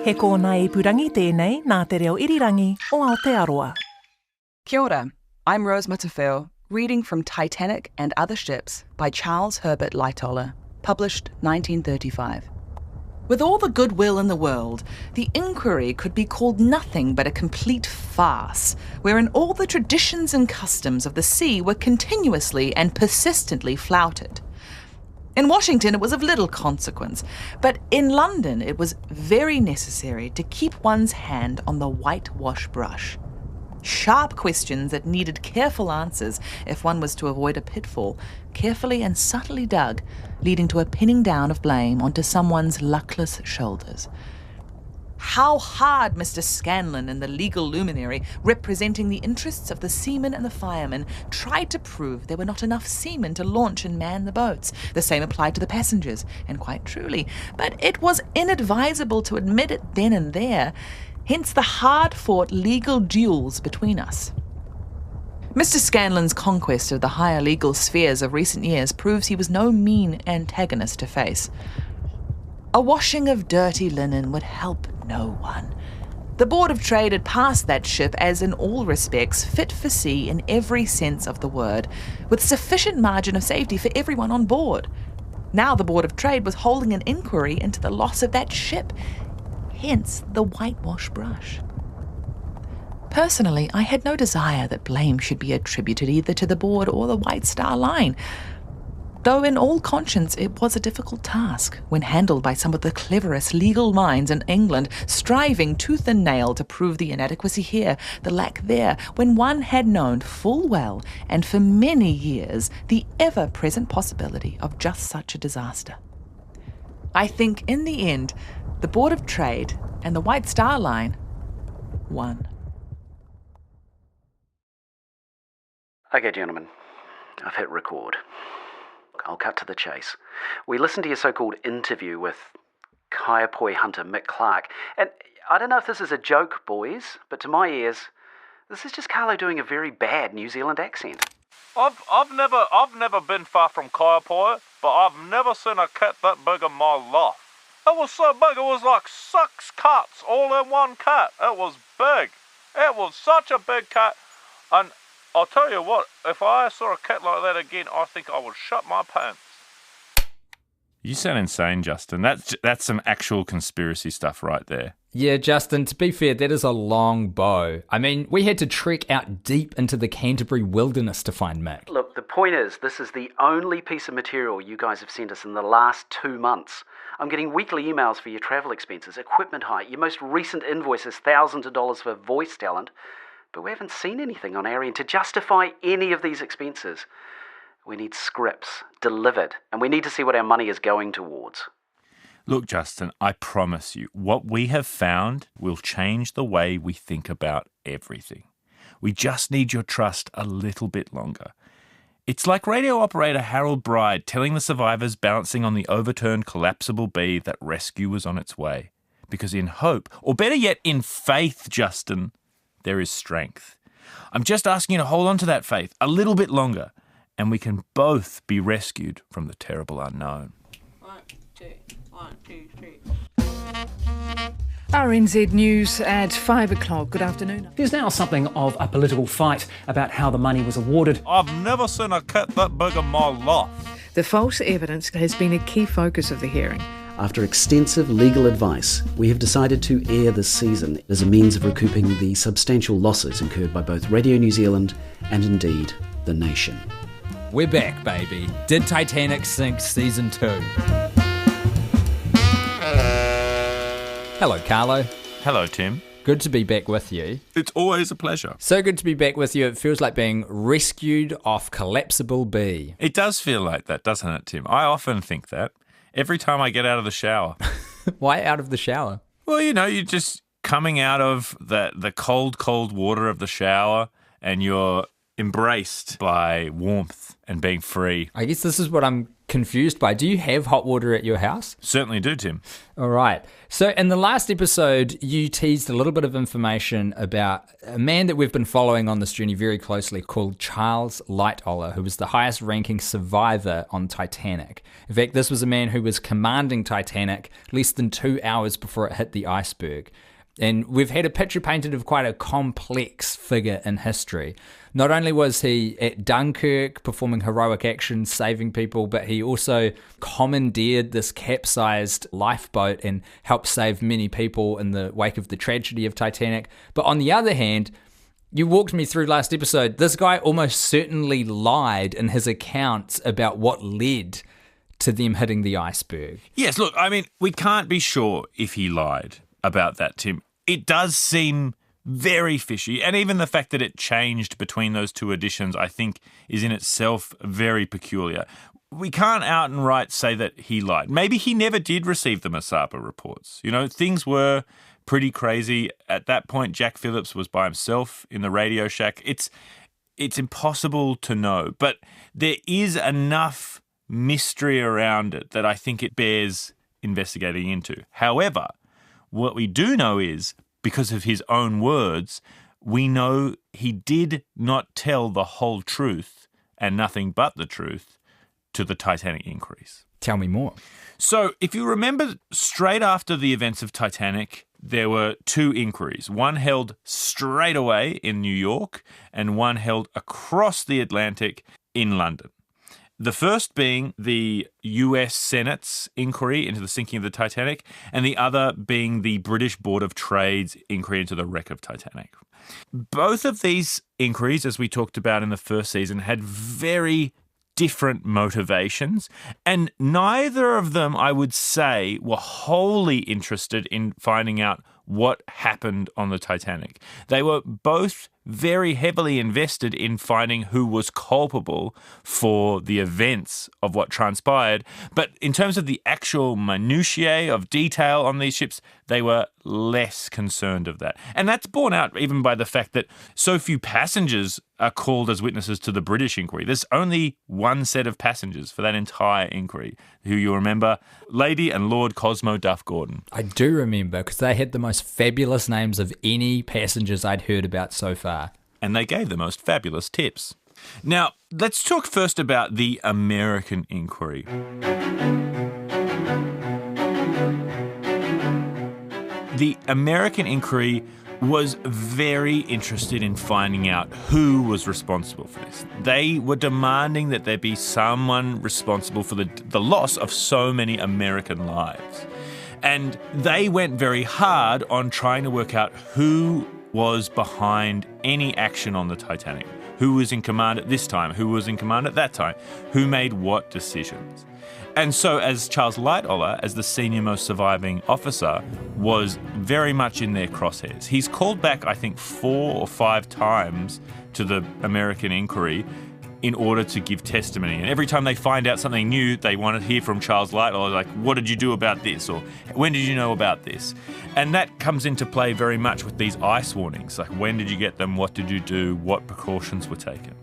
He kōna ipurangi tēnei nā te reo irirangi o Aotearoa. Kia ora, I'm Rose Matafeo, reading from Titanic and Other Ships by Charles Herbert Lightoller, published 1935. With all the goodwill in the world, the inquiry could be called nothing but a complete farce, wherein all the traditions and customs of the sea were continuously and persistently flouted. In Washington, it was of little consequence, but in London, it was very necessary to keep one's hand on the whitewash brush. Sharp questions that needed careful answers if one was to avoid a pitfall, carefully and subtly dug, leading to a pinning down of blame onto someone's luckless shoulders. How hard Mr. Scanlon and the legal luminary, representing the interests of the seamen and the firemen, tried to prove there were not enough seamen to launch and man the boats. The same applied to the passengers, and quite truly. But it was inadvisable to admit it then and there, hence the hard-fought legal duels between us. Mr. Scanlon's conquest of the higher legal spheres of recent years proves he was no mean antagonist to face. A washing of dirty linen would help no one. The Board of Trade had passed that ship as in all respects fit for sea in every sense of the word, with sufficient margin of safety for everyone on board. Now the Board of Trade was holding an inquiry into the loss of that ship, hence the whitewash brush. Personally, I had no desire that blame should be attributed either to the board or the White Star Line, though in all conscience it was a difficult task when handled by some of the cleverest legal minds in England, striving tooth and nail to prove the inadequacy here, the lack there, when one had known full well and for many years the ever-present possibility of just such a disaster. I think in the end, the Board of Trade and the White Star Line won. Okay, gentlemen, I've hit record. I'll cut to the chase. We listened to your so-called interview with Kaiapoi hunter Mick Clark, and I don't know if this is a joke, boys, but to my ears, this is just Carlo doing a very bad New Zealand accent. I've never been far from Kaiapoi, but I've never seen a cat that big in my life. It was so big, it was like 6 cats all in one cat. It was big. It was such a big cat, and I'll tell you what, if I saw a cat like that again, I think I would shut my pants. You sound insane, Justin. That's some actual conspiracy stuff right there. Yeah, Justin, to be fair, that is a long bow. I mean, we had to trek out deep into the Canterbury wilderness to find Mick. Look, the point is, this is the only piece of material you guys have sent us in the last 2 months. I'm getting weekly emails for your travel expenses, equipment hire, your most recent invoices, thousands of dollars for voice talent. But we haven't seen anything on our end to justify any of these expenses. We need scripts delivered, and we need to see what our money is going towards. Look, Justin, I promise you, what we have found will change the way we think about everything. We just need your trust a little bit longer. It's like radio operator Harold Bride telling the survivors balancing on the overturned collapsible B that rescue was on its way. Because in hope, or better yet, in faith, Justin, there is strength. I'm just asking you to hold on to that faith a little bit longer, and we can both be rescued from the terrible unknown. 1, 2, 3. RNZ News at 5 o'clock. Good afternoon. There's now something of a political fight about how the money was awarded. I've never seen a cat that big in my life. The false evidence has been a key focus of the hearing. After extensive legal advice, we have decided to air this season as a means of recouping the substantial losses incurred by both Radio New Zealand and indeed the nation. We're back, baby. Did Titanic sink season 2? Hello, Carlo. Hello, Tim. Good to be back with you. It's always a pleasure. So good to be back with you. It feels like being rescued off collapsible B. It does feel like that, doesn't it, Tim? I often think that. Every time I get out of the shower. Why out of the shower? Well, you know, you're just coming out of the cold, cold water of the shower and you're embraced by warmth and being free. I guess this is what I'm confused by. Do you have hot water at your house? Certainly do, Tim. All right. So in the last episode, you teased a little bit of information about a man that we've been following on this journey very closely called Charles Lightoller, who was the highest ranking survivor on Titanic. In fact, this was a man who was commanding Titanic less than 2 hours before it hit the iceberg. And we've had a picture painted of quite a complex figure in history. Not only was he at Dunkirk performing heroic actions, saving people, but he also commandeered this capsized lifeboat and helped save many people in the wake of the tragedy of Titanic. But on the other hand, you walked me through last episode, this guy almost certainly lied in his accounts about what led to them hitting the iceberg. Yes, look, I mean, we can't be sure if he lied about that, Tim. It does seem very fishy, and even the fact that it changed between those two editions, I think, is in itself very peculiar. We can't outright say that he lied. Maybe he never did receive the Masaba reports. You know, things were pretty crazy. At that point, Jack Phillips was by himself in the Radio Shack. It's impossible to know, but there is enough mystery around it that I think it bears investigating into. However, what we do know is, because of his own words, we know he did not tell the whole truth and nothing but the truth to the Titanic inquiries. Tell me more. So, if you remember, straight after the events of Titanic, there were two inquiries. One held straight away in New York and one held across the Atlantic in London. The first being the US Senate's inquiry into the sinking of the Titanic, and the other being the British Board of Trade's inquiry into the wreck of Titanic. Both of these inquiries, as we talked about in the first season, had very different motivations, and neither of them, I would say, were wholly interested in finding out what happened on the Titanic. They were both very heavily invested in finding who was culpable for the events of what transpired. But in terms of the actual minutiae of detail on these ships, they were less concerned of that. And that's borne out even by the fact that so few passengers are called as witnesses to the British inquiry. There's only one set of passengers for that entire inquiry, who you remember, Lady and Lord Cosmo Duff Gordon. I do remember, because they had the most fabulous names of any passengers I'd heard about so far. And they gave the most fabulous tips. Now, let's talk first about the American inquiry. The American inquiry was very interested in finding out who was responsible for this. They were demanding that there be someone responsible for the loss of so many American lives. And they went very hard on trying to work out who was behind any action on the Titanic. Who was in command at this time? Who was in command at that time? Who made what decisions? And so as Charles Lightoller, as the senior most surviving officer, was very much in their crosshairs. He's called back, I think, 4 or 5 times to the American inquiry in order to give testimony. And every time they find out something new, they want to hear from Charles Lightoller, like, what did you do about this? Or when did you know about this? And that comes into play very much with these ice warnings. Like, when did you get them? What did you do? What precautions were taken?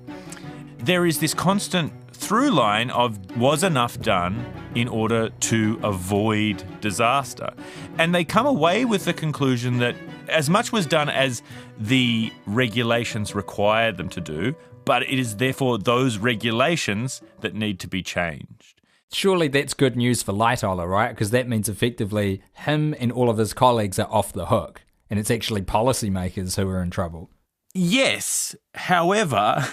There is this constant through line of was enough done in order to avoid disaster. And they come away with the conclusion that as much was done as the regulations required them to do, but it is therefore those regulations that need to be changed. Surely that's good news for Lightoller, right? Because that means effectively him and all of his colleagues are off the hook, and it's actually policymakers who are in trouble. Yes, however,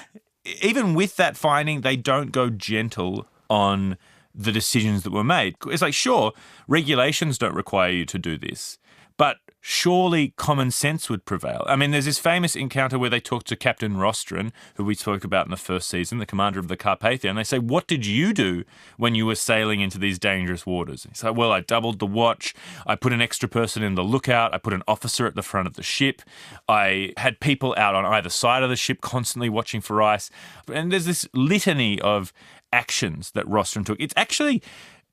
even with that finding, they don't go gentle on the decisions that were made. It's like, sure, regulations don't require you to do this, but surely common sense would prevail. I mean, there's this famous encounter where they talk to Captain Rostron, who we spoke about in the first season, the commander of the Carpathia, and they say, what did you do when you were sailing into these dangerous waters? He's like, well, I doubled the watch, I put an extra person in the lookout, I put an officer at the front of the ship, I had people out on either side of the ship constantly watching for ice. And there's this litany of actions that Rostron took. It's actually,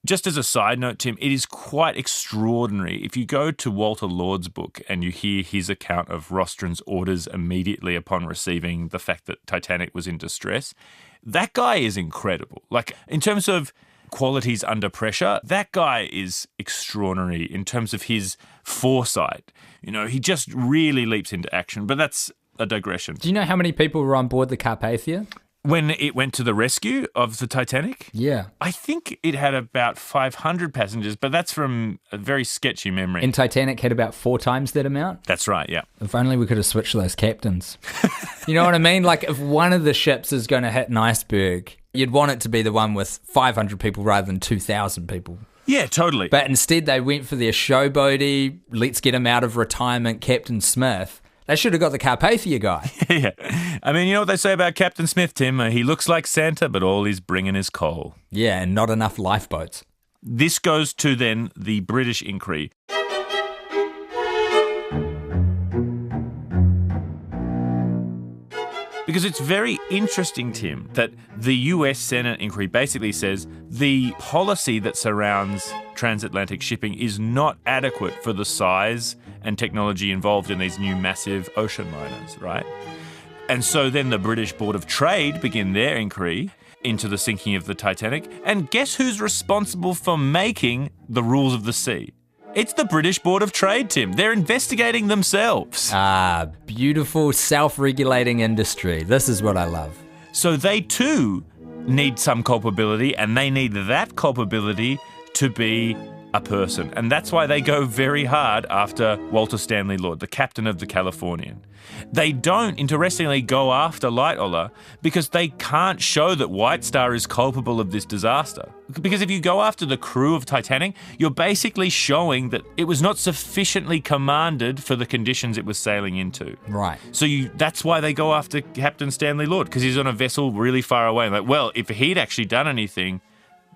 just as a side note, Tim, it is quite extraordinary. If you go to Walter Lord's book and you hear his account of Rostron's orders immediately upon receiving the fact that Titanic was in distress, that guy is incredible. Like, in terms of qualities under pressure. That guy is extraordinary in terms of his foresight. You know, he just really leaps into action, but that's a digression. Do you know how many people were on board the Carpathia? When it went to the rescue of the Titanic? Yeah. I think it had about 500 passengers, but that's from a very sketchy memory. And Titanic had about 4 times that amount? That's right, yeah. If only we could have switched those captains. You know what I mean? Like, if one of the ships is going to hit an iceberg, you'd want it to be the one with 500 people rather than 2,000 people. Yeah, totally. But instead they went for their showboaty, let's get him out of retirement, Captain Smith. They should have got the Carpathia guy. Yeah. I mean, you know what they say about Captain Smith, Tim? He looks like Santa, but all he's bringing is coal. Yeah, and not enough lifeboats. This goes to then the British inquiry. Because it's very interesting, Tim, that the US Senate inquiry basically says the policy that surrounds transatlantic shipping is not adequate for the size and technology involved in these new massive ocean liners, right? And so then the British Board of Trade begin their inquiry into the sinking of the Titanic. And guess who's responsible for making the rules of the sea? It's the British Board of Trade, Tim. They're investigating themselves. Ah, beautiful self-regulating industry. This is what I love. So they too need some culpability, and they need that culpability to be a person. And that's why they go very hard after Walter Stanley Lord, the captain of the Californian. They don't, interestingly, go after Lightoller because they can't show that White Star is culpable of this disaster. Because if you go after the crew of Titanic, you're basically showing that it was not sufficiently commanded for the conditions it was sailing into. Right. So that's why they go after Captain Stanley Lord, because he's on a vessel really far away. Like, well, if he'd actually done anything,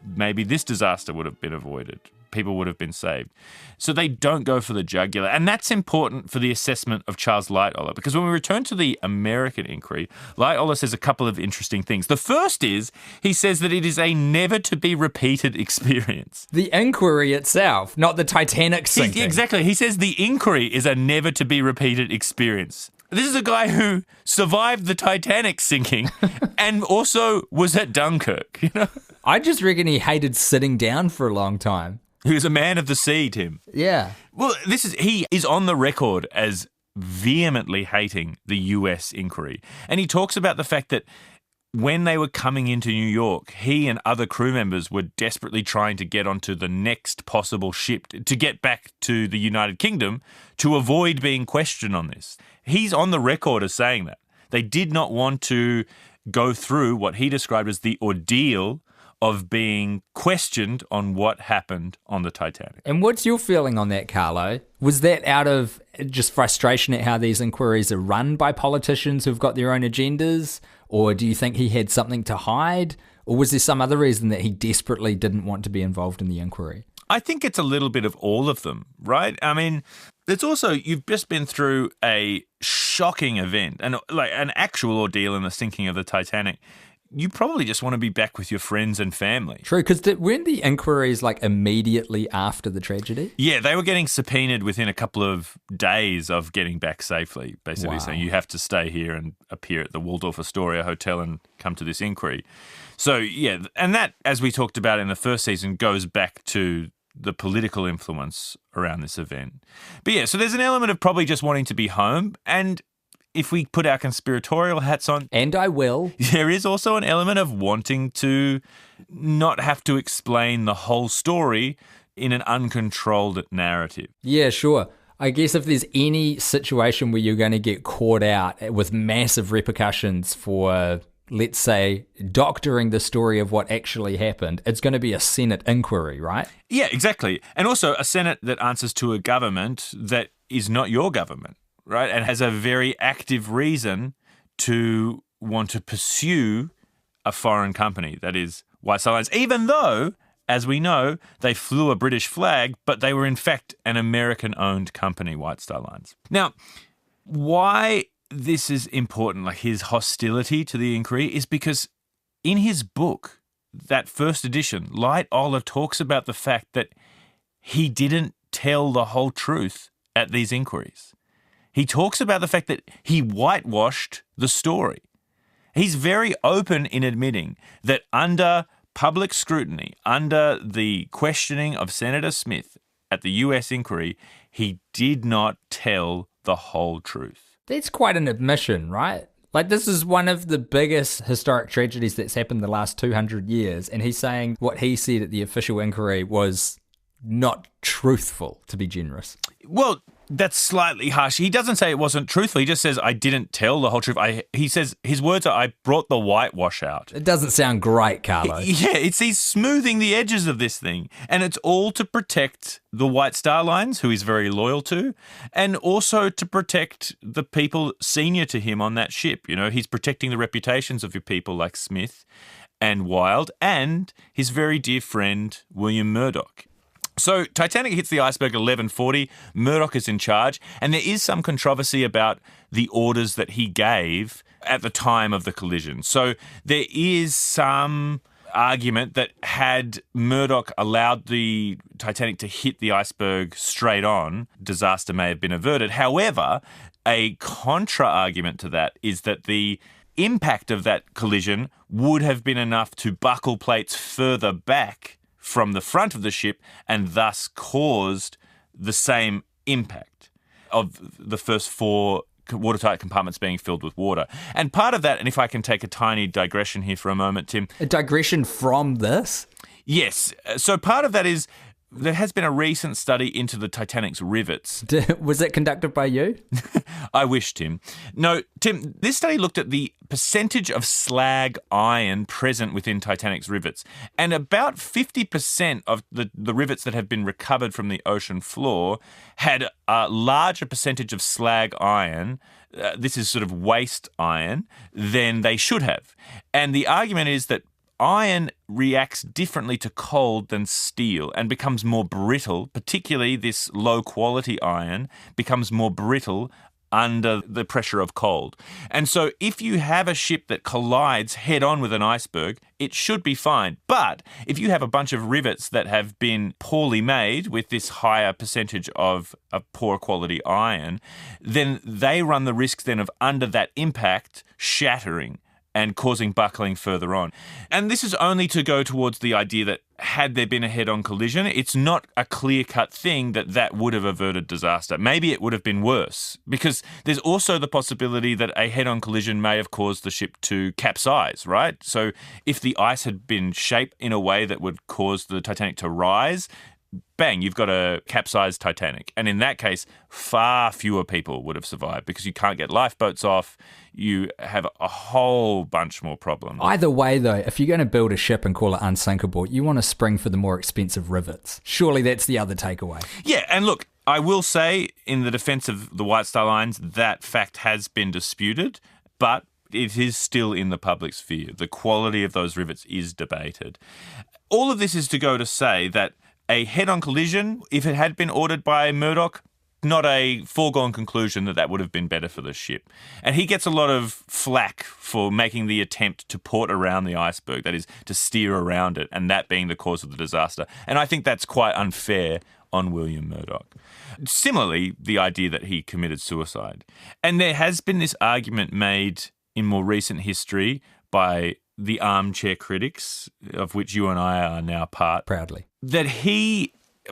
maybe this disaster would have been avoided. People would have been saved. So they don't go for the jugular. And that's important for the assessment of Charles Lightoller, because when we return to the American inquiry, Lightoller says a couple of interesting things. The first is, he says that it is a never-to-be-repeated experience. The inquiry itself, not the Titanic sinking. Exactly. He says the inquiry is a never-to-be-repeated experience. This is a guy who survived the Titanic sinking and also was at Dunkirk, you know? I just reckon he hated sitting down for a long time. He was a man of the sea, Tim. Yeah. Well, he is on the record as vehemently hating the US inquiry. And he talks about the fact that when they were coming into New York, he and other crew members were desperately trying to get onto the next possible ship to get back to the United Kingdom to avoid being questioned on this. He's on the record as saying that. They did not want to go through what he described as the ordeal of being questioned on what happened on the Titanic. And what's your feeling on that, Carlo? Was that out of just frustration at how these inquiries are run by politicians who've got their own agendas? Or do you think he had something to hide? Or was there some other reason that he desperately didn't want to be involved in the inquiry? I think it's a little bit of all of them, right? I mean, it's also, you've just been through a shocking event and like an actual ordeal in the sinking of the Titanic. You probably just want to be back with your friends and family. True, because weren't the inquiries like immediately after the tragedy? Yeah, they were getting subpoenaed within a couple of days of getting back safely, basically saying you have to stay here and appear at the Waldorf Astoria Hotel and come to this inquiry. So, yeah, and that, as we talked about in the first season, goes back to the political influence around this event. But yeah, so there's an element of probably just wanting to be home, and if we put our conspiratorial hats on... And I will. There is also an element of wanting to not have to explain the whole story in an uncontrolled narrative. Yeah, sure. I guess if there's any situation where you're going to get caught out with massive repercussions for, let's say, doctoring the story of what actually happened, it's going to be a Senate inquiry, right? Yeah, exactly. And also a Senate that answers to a government that is not your government. Right, and has a very active reason to want to pursue a foreign company, that is White Star Lines, even though, as we know, they flew a British flag, but they were in fact an American-owned company, White Star Lines. Now, why this is important, like his hostility to the inquiry, is because in his book, that first edition, Lightoller talks about the fact that he didn't tell the whole truth at these inquiries. He talks about the fact that he whitewashed the story. He's very open in admitting that under public scrutiny, under the questioning of Senator Smith at the US inquiry, he did not tell the whole truth. That's quite an admission, right? Like, this is one of the biggest historic tragedies that's happened the last 200 years, and he's saying what he said at the official inquiry was not truthful, to be generous. Well, that's slightly harsh. He doesn't say it wasn't truthful. He just says, I didn't tell the whole truth. He says, his words are, I brought the whitewash out. It doesn't sound great, Carlo. Yeah, he's smoothing the edges of this thing. And it's all to protect the White Star Lines, who he's very loyal to, and also to protect the people senior to him on that ship. You know, he's protecting the reputations of your people like Smith and Wilde and his very dear friend, William Murdoch. So Titanic hits the iceberg at 11:40. Murdoch is in charge, and there is some controversy about the orders that he gave at the time of the collision. So there is some argument that had Murdoch allowed the Titanic to hit the iceberg straight on, disaster may have been averted. However, a contra-argument to that is that the impact of that collision would have been enough to buckle plates further back from the front of the ship and thus caused the same impact of the first 4 watertight compartments being filled with water. And part of that, and if I can take a tiny digression here for a moment, Tim. A digression from this? Yes. So part of that is there has been a recent study into the Titanic's rivets. Was it conducted by you? I wish, Tim. No, Tim, this study looked at the percentage of slag iron present within Titanic's rivets. And about 50% of the rivets that have been recovered from the ocean floor had a larger percentage of slag iron, this is sort of waste iron, than they should have. And the argument is that iron reacts differently to cold than steel and becomes more brittle, particularly this low-quality iron becomes more brittle under the pressure of cold. And so if you have a ship that collides head-on with an iceberg, it should be fine. But if you have a bunch of rivets that have been poorly made with this higher percentage of poor quality iron, then they run the risk then of, under that impact, shattering and causing buckling further on. And this is only to go towards the idea that had there been a head-on collision, it's not a clear-cut thing that would have averted disaster. Maybe it would have been worse, because there's also the possibility that a head-on collision may have caused the ship to capsize, right? So if the ice had been shaped in a way that would cause the Titanic to rise, bang, you've got a capsized Titanic. And in that case, far fewer people would have survived because you can't get lifeboats off. You have a whole bunch more problems. Either way, though, if you're going to build a ship and call it unsinkable, you want to spring for the more expensive rivets. Surely that's the other takeaway. Yeah, and look, I will say in the defense of the White Star Lines, that fact has been disputed, but it is still in the public sphere. The quality of those rivets is debated. All of this is to go to say that a head-on collision, if it had been ordered by Murdoch, not a foregone conclusion that would have been better for the ship. And he gets a lot of flack for making the attempt to port around the iceberg, that is, to steer around it, and that being the cause of the disaster. And I think that's quite unfair on William Murdoch. Similarly, the idea that he committed suicide. And there has been this argument made in more recent history by the armchair critics, of which you and I are now part. Proudly. That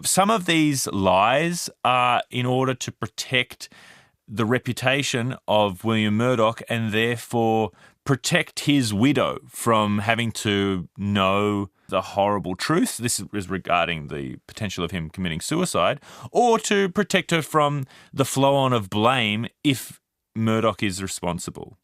some of these lies are in order to protect the reputation of William Murdoch and therefore protect his widow from having to know the horrible truth. This is regarding the potential of him committing suicide, or to protect her from the flow-on of blame if Murdoch is responsible.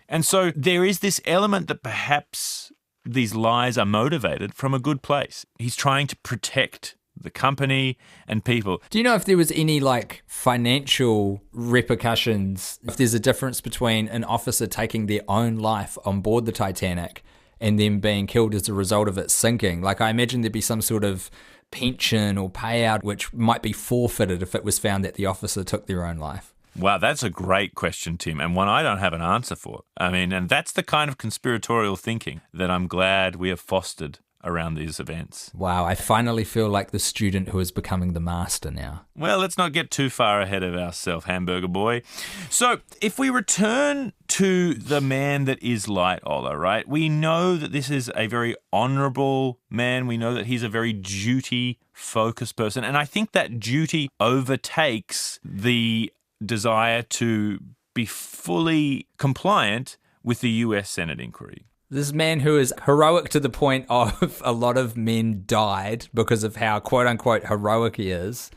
And so there is this element that perhaps these lies are motivated from a good place. He's trying to protect the company and people. Do you know if there was any financial repercussions, if there's a difference between an officer taking their own life on board the Titanic and them being killed as a result of it sinking? I imagine there'd be some sort of pension or payout which might be forfeited if it was found that the officer took their own life. Wow, that's a great question, Tim, and one I don't have an answer for. And that's the kind of conspiratorial thinking that I'm glad we have fostered around these events. Wow, I finally feel like the student who is becoming the master now. Well, let's not get too far ahead of ourselves, hamburger boy. So, if we return to the man that is Lightoller, right? We know that this is a very honourable man. We know that he's a very duty-focused person. And I think that duty overtakes the desire to be fully compliant with the US Senate inquiry. This man who is heroic to the point of a lot of men died because of how quote-unquote heroic he is,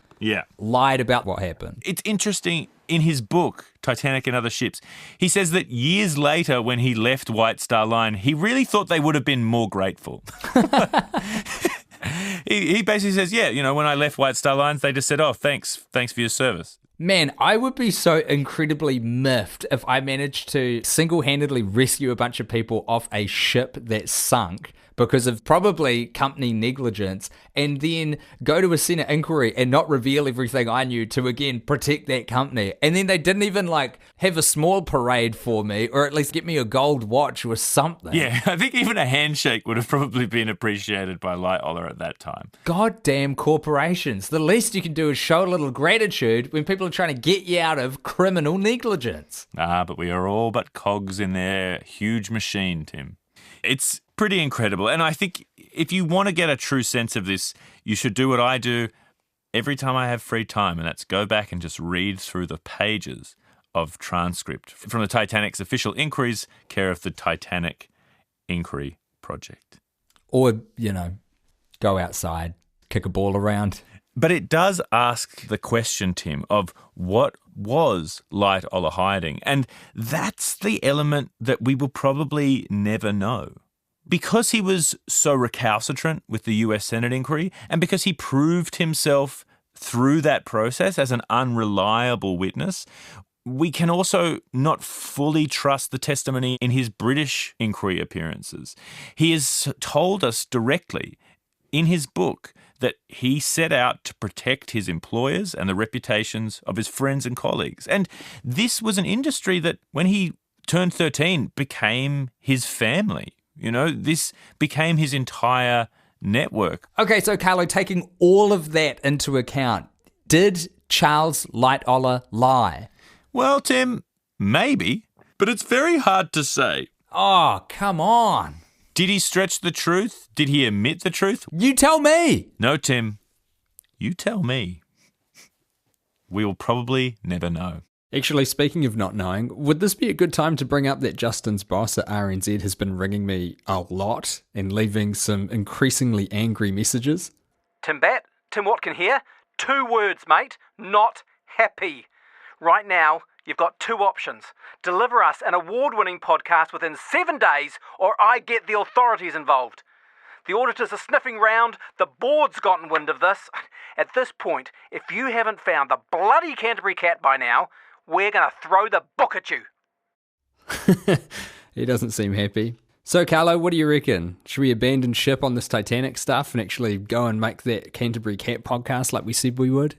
lied about what happened. It's interesting, in his book, Titanic and Other Ships, he says that years later when he left White Star Line, he really thought they would have been more grateful. He basically says, when I left White Star Lines, they just said, oh, thanks for your service. Man, I would be so incredibly miffed if I managed to single-handedly rescue a bunch of people off a ship that sunk because of probably company negligence, and then go to a Senate inquiry and not reveal everything I knew to, again, protect that company. And then they didn't even, have a small parade for me, or at least get me a gold watch or something. Yeah, I think even a handshake would have probably been appreciated by Lightoller at that time. Goddamn corporations. The least you can do is show a little gratitude when people are trying to get you out of criminal negligence. But we are all but cogs in their huge machine, Tim. It's pretty incredible. And I think if you want to get a true sense of this, you should do what I do every time I have free time, and that's go back and just read through the pages of transcript from the Titanic's official inquiries, care of the Titanic Inquiry Project. Or, go outside, kick a ball around. But it does ask the question, Tim, of what was Lightoller hiding? And that's the element that we will probably never know. Because he was so recalcitrant with the US Senate inquiry, and because he proved himself through that process as an unreliable witness, we can also not fully trust the testimony in his British inquiry appearances. He has told us directly in his book that he set out to protect his employers and the reputations of his friends and colleagues. And this was an industry that, when he turned 13, became his family. This became his entire network. Okay, so Carlo, taking all of that into account, did Charles Lightoller lie? Well, Tim, maybe, but it's very hard to say. Oh, come on. Did he stretch the truth? Did he omit the truth? You tell me. No, Tim. You tell me. We will probably never know. Actually, speaking of not knowing, would this be a good time to bring up that Justin's boss at RNZ has been ringing me a lot and leaving some increasingly angry messages? Tim Watkin here. 2 words, mate. Not happy. Right now, you've got 2 options. Deliver us an award-winning podcast within 7 days, or I get the authorities involved. The auditors are sniffing round. The board's gotten wind of this. At this point, if you haven't found the bloody Canterbury cat by now, we're going to throw the book at you. He doesn't seem happy. So, Carlo, what do you reckon? Should we abandon ship on this Titanic stuff and actually go and make that Canterbury Cat podcast like we said we would?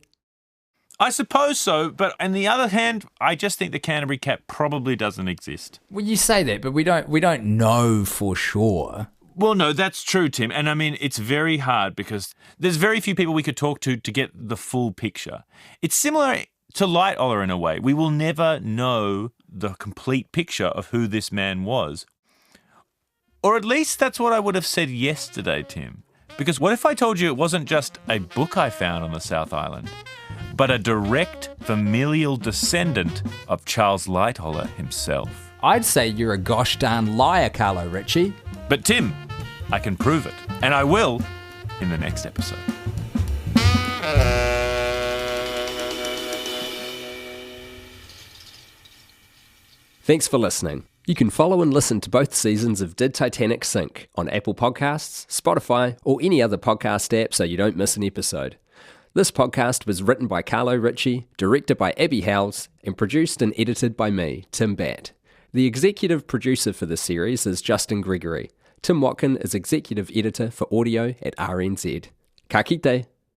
I suppose so, but on the other hand, I just think the Canterbury Cat probably doesn't exist. Well, you say that, but we don't know for sure. Well, no, that's true, Tim. And I mean, it's very hard because there's very few people we could talk to get the full picture. It's similar to Lightoller in a way. We will never know the complete picture of who this man was. Or at least that's what I would have said yesterday, Tim. Because what if I told you it wasn't just a book I found on the South Island, but a direct familial descendant of Charles Lightoller himself? I'd say you're a gosh darn liar, Carlo Ritchie. But Tim, I can prove it. And I will in the next episode. Thanks for listening. You can follow and listen to both seasons of Did Titanic Sink on Apple Podcasts, Spotify, or any other podcast app so you don't miss an episode. This podcast was written by Carlo Ritchie, directed by Abby Howells, and produced and edited by me, Tim Batt. The executive producer for the series is Justin Gregory. Tim Watkin is executive editor for audio at RNZ. Ka kite.